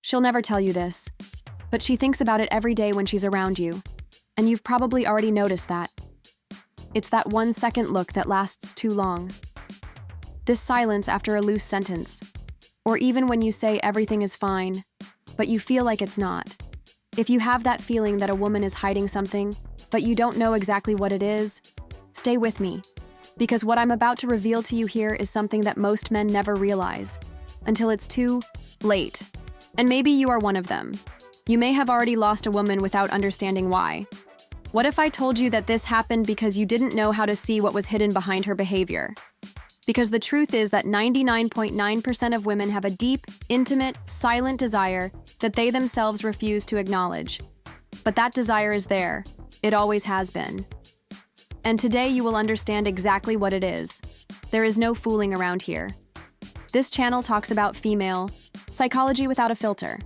She'll never tell you this, but she thinks about it every day when she's around you, and you've probably already noticed that. It's that 1-second look that lasts too long. This silence after a loose sentence, or even when you say everything is fine, but you feel like it's not. If you have that feeling that a woman is hiding something, but you don't know exactly what it is, stay with me, because what I'm about to reveal to you here is something that most men never realize, until it's too late. And maybe you are one of them. You may have already lost a woman without understanding why. What if I told you that this happened because you didn't know how to see what was hidden behind her behavior? Because the truth is that 99.9% of women have a deep, intimate, silent desire that they themselves refuse to acknowledge. But that desire is there. It always has been. And today you will understand exactly what it is. There is no fooling around here. This channel talks about female psychology without a filter.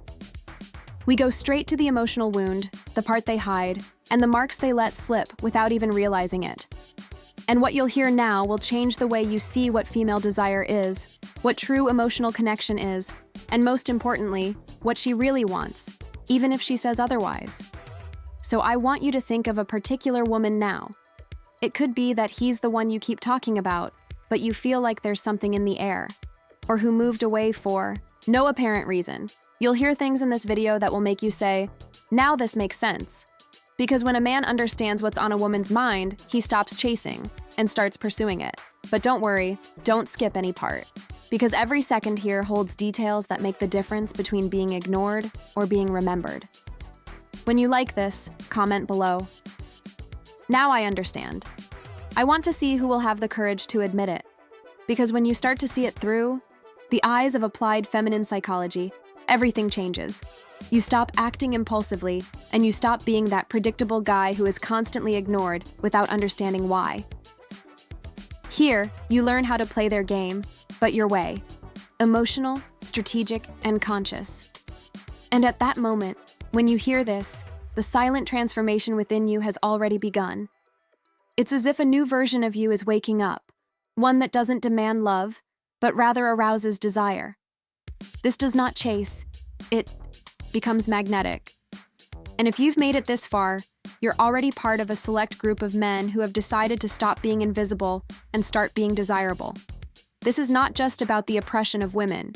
We go straight to the emotional wound, the part they hide, and the marks they let slip without even realizing it. And what you'll hear now will change the way you see what female desire is, what true emotional connection is, and most importantly, what she really wants, even if she says otherwise. So I want you to think of a particular woman now. It could be that he's the one you keep talking about, but you feel like there's something in the air, or who moved away for no apparent reason. You'll hear things in this video that will make you say, now this makes sense. Because when a man understands what's on a woman's mind, he stops chasing and starts pursuing it. But don't worry, don't skip any part. Because every second here holds details that make the difference between being ignored or being remembered. When you like this, comment below. Now I understand. I want to see who will have the courage to admit it. Because when you start to see it through the eyes of applied feminine psychology, everything changes. You stop acting impulsively, and you stop being that predictable guy who is constantly ignored without understanding why. Here, you learn how to play their game, but your way. Emotional, strategic, and conscious. And at that moment, when you hear this, the silent transformation within you has already begun. It's as if a new version of you is waking up, one that doesn't demand love, but rather arouses desire. This does not chase, it becomes magnetic. And if you've made it this far, you're already part of a select group of men who have decided to stop being invisible and start being desirable. This is not just about the oppression of women.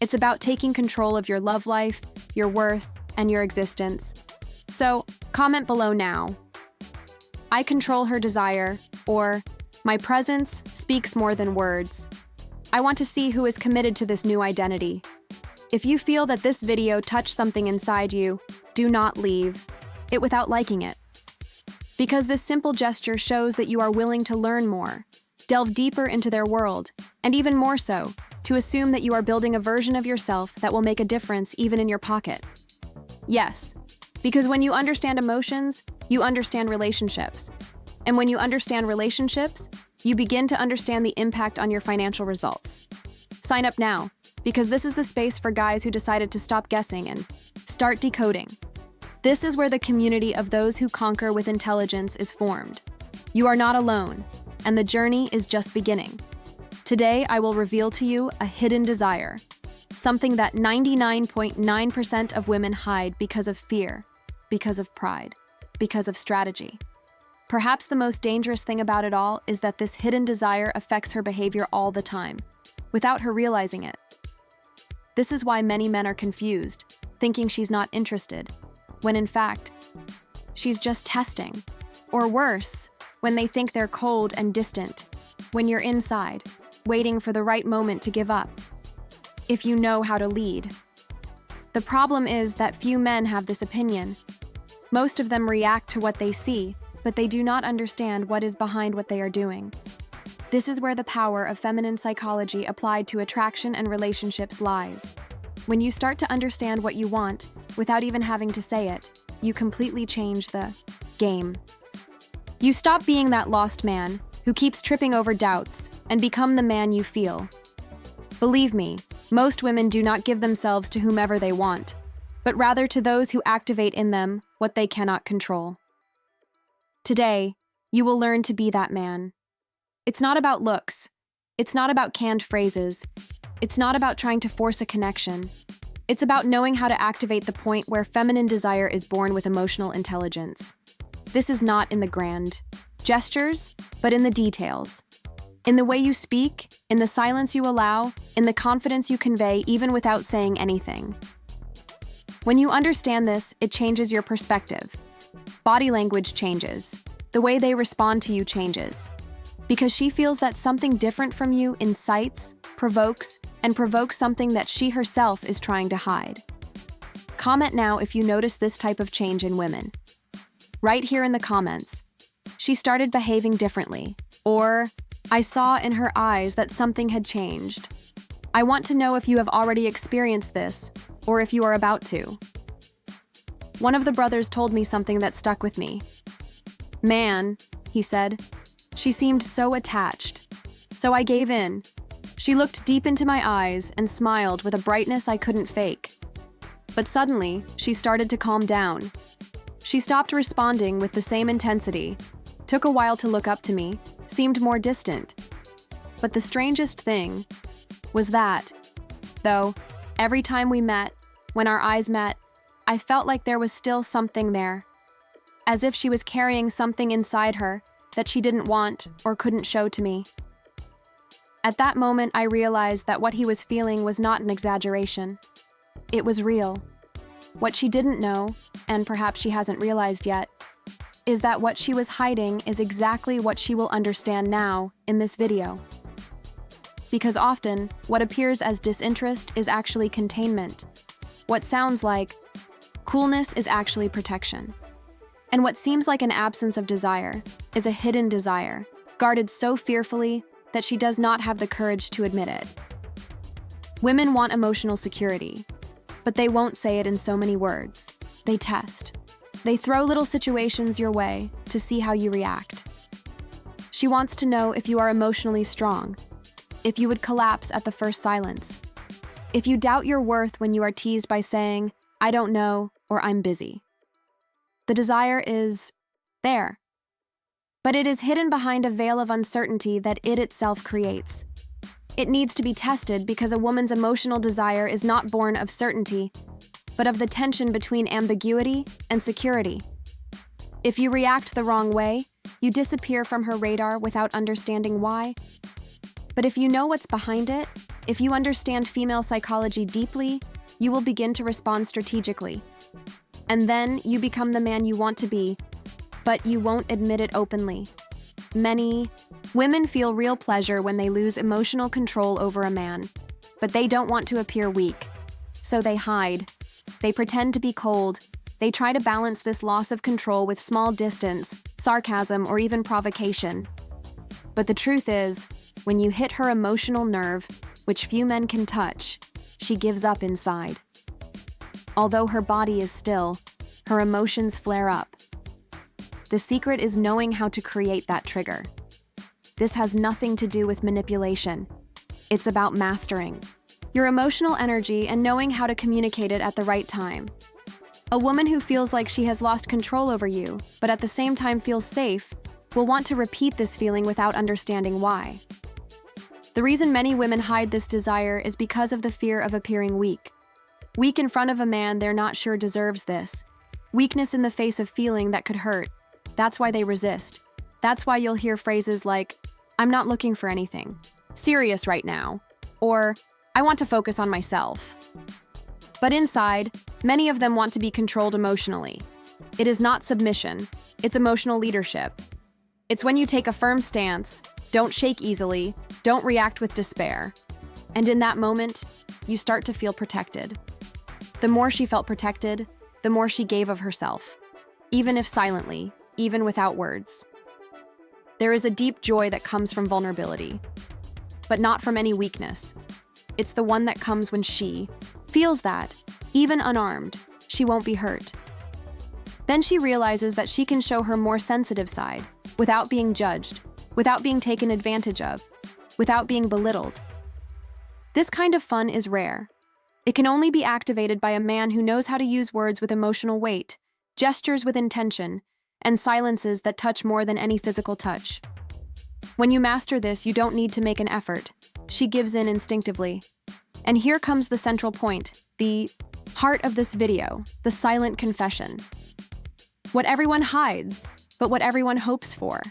It's about taking control of your love life, your worth, and your existence. So, comment below now. I control her desire, or my presence speaks more than words. I want to see who is committed to this new identity. If you feel that this video touched something inside you, do not leave it without liking it. Because this simple gesture shows that you are willing to learn more, delve deeper into their world, and even more so, to assume that you are building a version of yourself that will make a difference even in your pocket. Yes, because when you understand emotions, you understand relationships. And when you understand relationships, you begin to understand the impact on your financial results. Sign up now, because this is the space for guys who decided to stop guessing and start decoding. This is where the community of those who conquer with intelligence is formed. You are not alone, and the journey is just beginning. Today, I will reveal to you a hidden desire, something that 99.9% of women hide because of fear, because of pride, because of strategy. Perhaps the most dangerous thing about it all is that this hidden desire affects her behavior all the time, without her realizing it. This is why many men are confused, thinking she's not interested, when in fact, she's just testing. Or worse, when they think they're cold and distant, when you're inside, waiting for the right moment to give up. If you know how to lead. The problem is that few men have this opinion. Most of them react to what they see, but they do not understand what is behind what they are doing. This is where the power of feminine psychology applied to attraction and relationships lies. When you start to understand what you want, without even having to say it, you completely change the game. You stop being that lost man who keeps tripping over doubts and become the man you feel. Believe me, most women do not give themselves to whomever they want, but rather to those who activate in them what they cannot control. Today, you will learn to be that man. It's not about looks. It's not about canned phrases. It's not about trying to force a connection. It's about knowing how to activate the point where feminine desire is born with emotional intelligence. This is not in the grand gestures, but in the details. In the way you speak, in the silence you allow, in the confidence you convey even without saying anything. When you understand this, it changes your perspective. Body language changes. The way they respond to you changes. Because she feels that something different from you incites, provokes something that she herself is trying to hide. Comment now if you notice this type of change in women. Right here in the comments. She started behaving differently. Or, I saw in her eyes that something had changed. I want to know if you have already experienced this, or if you are about to. One of the brothers told me something that stuck with me. Man, he said, she seemed so attached. So I gave in. She looked deep into my eyes and smiled with a brightness I couldn't fake. But suddenly, she started to calm down. She stopped responding with the same intensity, took a while to look up to me, seemed more distant. But the strangest thing was that, though, every time we met, when our eyes met, I felt like there was still something there, as if she was carrying something inside her that she didn't want or couldn't show to me. At that moment, I realized that what he was feeling was not an exaggeration. It was real. What she didn't know, and perhaps she hasn't realized yet, is that what she was hiding is exactly what she will understand now in this video. Because often, what appears as disinterest is actually containment. What sounds like coolness is actually protection. And what seems like an absence of desire is a hidden desire, guarded so fearfully that she does not have the courage to admit it. Women want emotional security, but they won't say it in so many words. They test. They throw little situations your way to see how you react. She wants to know if you are emotionally strong, if you would collapse at the first silence, if you doubt your worth when you are teased by saying, I don't know, or I'm busy. The desire is there, but it is hidden behind a veil of uncertainty that it itself creates. It needs to be tested because a woman's emotional desire is not born of certainty, but of the tension between ambiguity and security. If you react the wrong way, you disappear from her radar without understanding why. But if you know what's behind it, if you understand female psychology deeply, you will begin to respond strategically. And then you become the man you want to be, but you won't admit it openly. Many women feel real pleasure when they lose emotional control over a man, but they don't want to appear weak. So they hide. They pretend to be cold. They try to balance this loss of control with small distance, sarcasm, or even provocation. But the truth is, when you hit her emotional nerve, which few men can touch, she gives up inside. Although her body is still, her emotions flare up. The secret is knowing how to create that trigger. This has nothing to do with manipulation. It's about mastering your emotional energy and knowing how to communicate it at the right time. A woman who feels like she has lost control over you, but at the same time feels safe, will want to repeat this feeling without understanding why. The reason many women hide this desire is because of the fear of appearing weak. Weak in front of a man they're not sure deserves this. Weakness in the face of feeling that could hurt. That's why they resist. That's why you'll hear phrases like, I'm not looking for anything, serious right now, or I want to focus on myself. But inside, many of them want to be controlled emotionally. It is not submission, it's emotional leadership. It's when you take a firm stance, don't shake easily, don't react with despair. And in that moment, you start to feel protected. The more she felt protected, the more she gave of herself, even if silently, even without words. There is a deep joy that comes from vulnerability, but not from any weakness. It's the one that comes when she feels that, even unarmed, she won't be hurt. Then she realizes that she can show her more sensitive side, without being judged, without being taken advantage of, without being belittled. This kind of fun is rare. It can only be activated by a man who knows how to use words with emotional weight, gestures with intention, and silences that touch more than any physical touch. When you master this, you don't need to make an effort. She gives in instinctively. And here comes the central point, the the heart of this video, the silent confession. What everyone hides, but what everyone hopes for.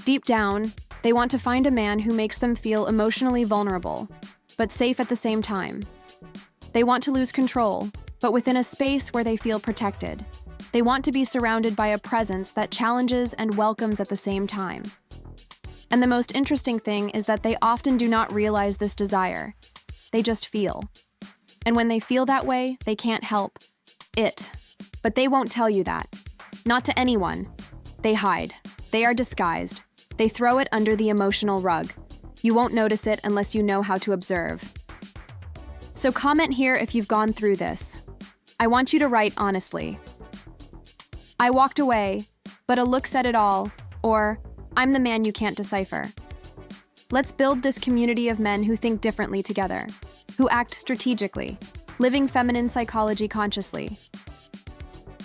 Deep down, they want to find a man who makes them feel emotionally vulnerable, but safe at the same time. They want to lose control, but within a space where they feel protected. They want to be surrounded by a presence that challenges and welcomes at the same time. And the most interesting thing is that they often do not realize this desire. They just feel. And when they feel that way, they can't help it. But they won't tell you that. Not to anyone. They hide. They are disguised. They throw it under the emotional rug. You won't notice it unless you know how to observe. So comment here if you've gone through this. I want you to write honestly. I walked away, but a look said it all, or I'm the man you can't decipher. Let's build this community of men who think differently together, who act strategically, living feminine psychology consciously.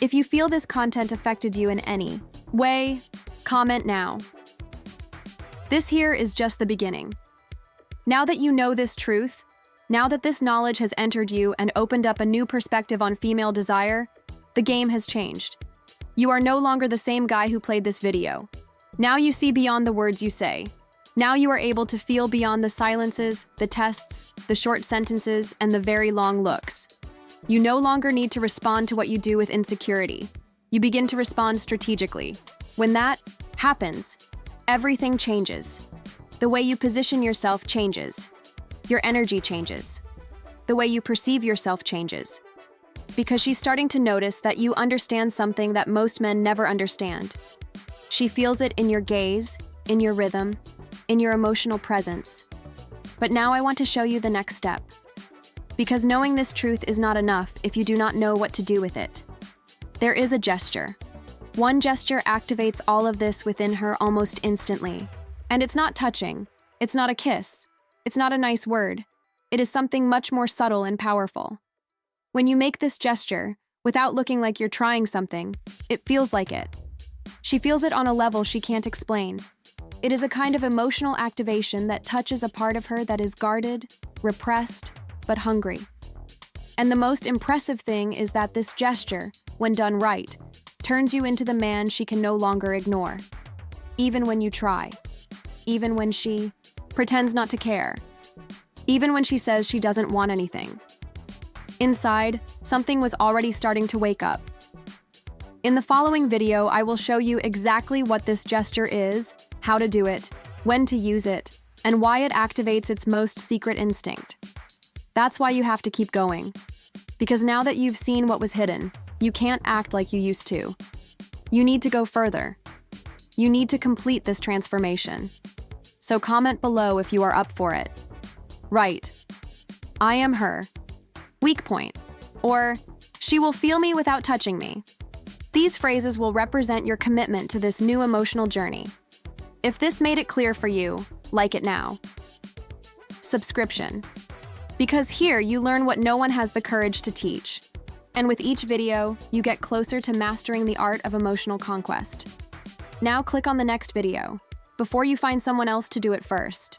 If you feel this content affected you in any way, comment now. This here is just the beginning. Now that you know this truth, now that this knowledge has entered you and opened up a new perspective on female desire, the game has changed. You are no longer the same guy who played this video. Now you see beyond the words you say. Now you are able to feel beyond the silences, the tests, the short sentences, and the very long looks. You no longer need to respond to what you do with insecurity. You begin to respond strategically. When that happens, everything changes. The way you position yourself changes. Your energy changes. The way you perceive yourself changes. Because she's starting to notice that you understand something that most men never understand. She feels it in your gaze, in your rhythm, in your emotional presence. But now I want to show you the next step. Because knowing this truth is not enough if you do not know what to do with it. There is a gesture. One gesture activates all of this within her almost instantly. And it's not touching. It's not a kiss. It's not a nice word. It is something much more subtle and powerful. When you make this gesture, without looking like you're trying something, it feels like it. She feels it on a level she can't explain. It is a kind of emotional activation that touches a part of her that is guarded, repressed, but hungry. And the most impressive thing is that this gesture, when done right, turns you into the man she can no longer ignore. Even when you try. Even when she pretends not to care. Even when she says she doesn't want anything. Inside, something was already starting to wake up. In the following video, I will show you exactly what this gesture is, how to do it, when to use it, and why it activates its most secret instinct. That's why you have to keep going. Because now that you've seen what was hidden, you can't act like you used to. You need to go further. You need to complete this transformation. So comment below if you are up for it. Right. I am her. Weak point. Or, she will feel me without touching me. These phrases will represent your commitment to this new emotional journey. If this made it clear for you, like it now. Subscription. Because here you learn what no one has the courage to teach. And with each video, you get closer to mastering the art of emotional conquest. Now click on the next video, before you find someone else to do it first.